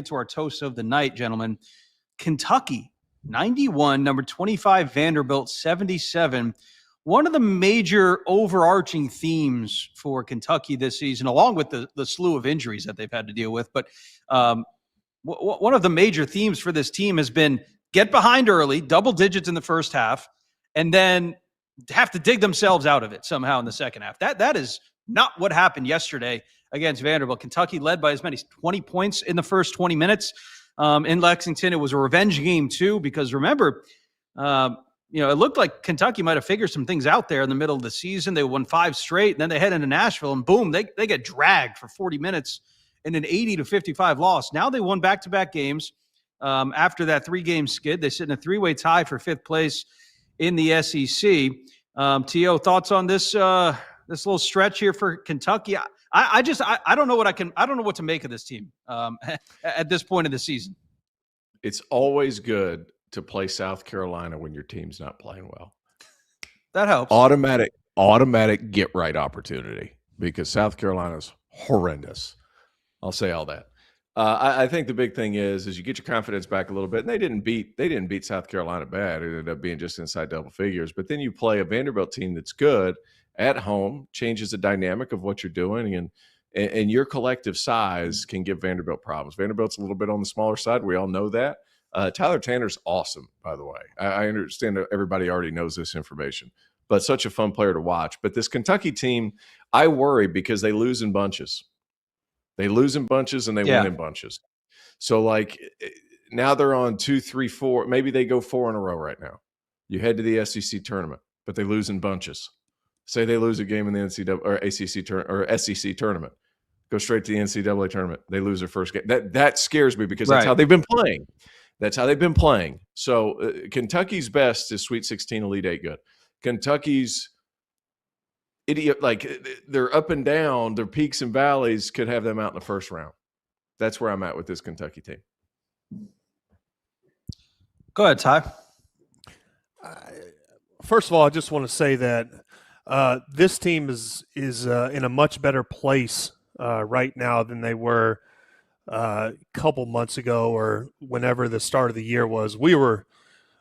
to our toast of the night, gentlemen. Kentucky, 91, number 25, Vanderbilt, 77. One of the major overarching themes for Kentucky this season, along with the slew of injuries that they've had to deal with, but one of the major themes for this team has been get behind early, double digits in the first half, and then have to dig themselves out of it somehow in the second half. That is not what happened yesterday against Vanderbilt. Kentucky led by as many as 20 points in the first 20 minutes in Lexington. It was a revenge game too, because remember, it looked like Kentucky might have figured some things out there in the middle of the season. They won 5 straight, and then they head into Nashville, and boom, they get dragged for 40 minutes in an 80-55 loss. Now they won back-to-back games after that 3-game skid. They sit in a 3-way tie for 5th place in the SEC. T.O., thoughts on this this little stretch here for Kentucky? I don't know what to make of this team at this point of the season. It's always good to play South Carolina when your team's not playing well. That helps. Automatic get right opportunity, because South Carolina's horrendous. I'll say all that. I think the big thing is you get your confidence back a little bit, and they didn't beat South Carolina bad. It ended up being just inside double figures. But then you play a Vanderbilt team that's good at home, changes the dynamic of what you're doing, and your collective size can give Vanderbilt problems. Vanderbilt's a little bit on the smaller side. We all know that. Tyler Tanner's awesome, by the way. I understand that everybody already knows this information, but such a fun player to watch. But this Kentucky team, I worry because they lose in bunches. They lose in bunches and they win in bunches. So, now they're on 2, 3, 4. Maybe they go 4 in a row right now. You head to the SEC tournament, but they lose in bunches. Say they lose a game in the NCAA or ACC or SEC tournament. Go straight to the NCAA tournament. They lose their first game. That scares me, because that's how they've been playing. That's how they've been playing. So Kentucky's best is Sweet 16, Elite 8 good. Kentucky's idiot, they're up and down, their peaks and valleys could have them out in the first round. That's where I'm at with this Kentucky team. Go ahead, Ty. First of all, I just want to say that this team is in a much better place right now than they were a couple months ago, or whenever the start of the year was. We were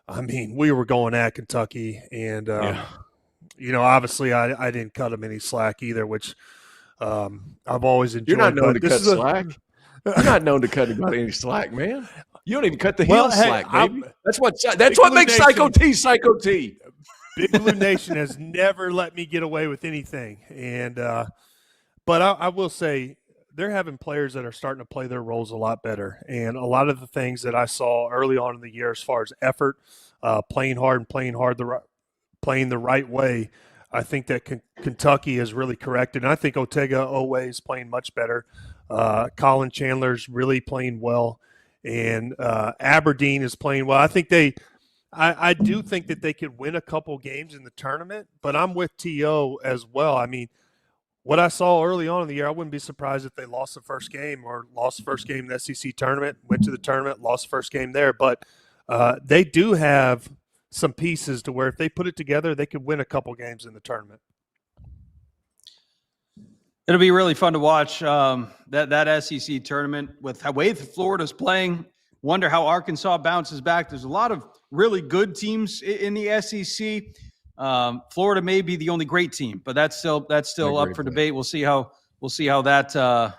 going at Kentucky, and obviously I didn't cut them any slack either, which I've always enjoyed. You're not known to cut slack. You're not known to cut anybody any slack, man. You don't even cut the heel slack, baby. That's what makes Psycho T Psycho T. Big Blue Nation has never let me get away with anything, and but I will say they're having players that are starting to play their roles a lot better, and a lot of the things that I saw early on in the year, as far as effort, playing hard and playing the right way, I think that Kentucky has really corrected. And I think Otega Owe is playing much better. Colin Chandler's really playing well, and Aberdeen is playing well. I do think that they could win a couple games in the tournament, but I'm with T.O. as well. I mean, what I saw early on in the year, I wouldn't be surprised if they lost the first game, or lost the first game in the SEC tournament, went to the tournament, lost the first game there. But they do have some pieces to where if they put it together, they could win a couple games in the tournament. It'll be really fun to watch that SEC tournament with the way Florida's playing. Wonder how Arkansas bounces back. There's a lot of really good teams in the SEC. Florida may be the only great team, but that's still up for debate. We'll see how that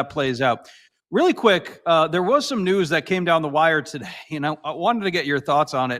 plays out. Really quick, there was some news that came down the wire today, and I wanted to get your thoughts on it.